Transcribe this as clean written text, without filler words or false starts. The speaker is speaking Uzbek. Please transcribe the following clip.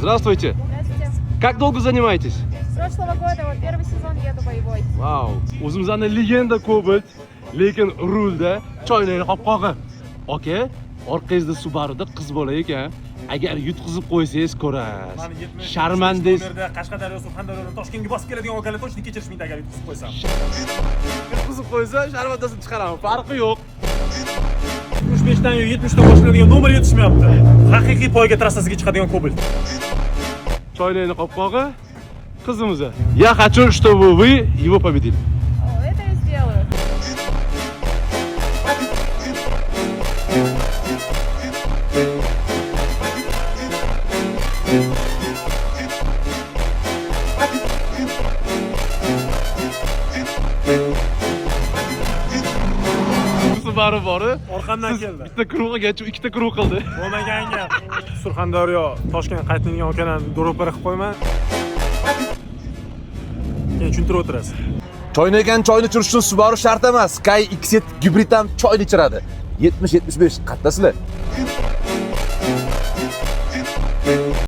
Здравствуйте. Здравствуйте. Как долго занимаетесь? С прошлого года, вот первый сезон еду боевой. Vau. O'zimizning legenda Cobalt, lekin rulda choynak qopqog'i. Aka, orqangizda Subaru'da qiz bola ekan. Agar yutqizib qo'ysangiz ko'rasiz. Mani 70 Sharmandangiz. Qashqadaryo, Surxondaryodan Toshkentga bosib keladigan okalar точно kechirishmaydi agar yutqizib qo'ysam. Yutqizib qo'ysa, sharmantasini chiqaraman. Farqi yo'q. 65 dan 70 dan boshlanadigan nomer yetishmayapti. Haqiqiy poyga trassasiga chiqadigan Cobalt. Choynakning qopqog'i qizimiz. Я хочу, чтобы вы его победили. О, это я сделаю. Subaru bor. Orqamdan keldi. Bitta krugacha ikkita krug qildi. Bo'lmaganga Surxondaryo, Toshkent qaytadigan okalarni do'ropara qilib qo'yman. Keyin tushuntirib o'tirasiz. Choynagan choyni ichirish uchun Subaru shart emas. Sky X7 gibrid ham choyni ichiradi. 70-75 qattasizlar.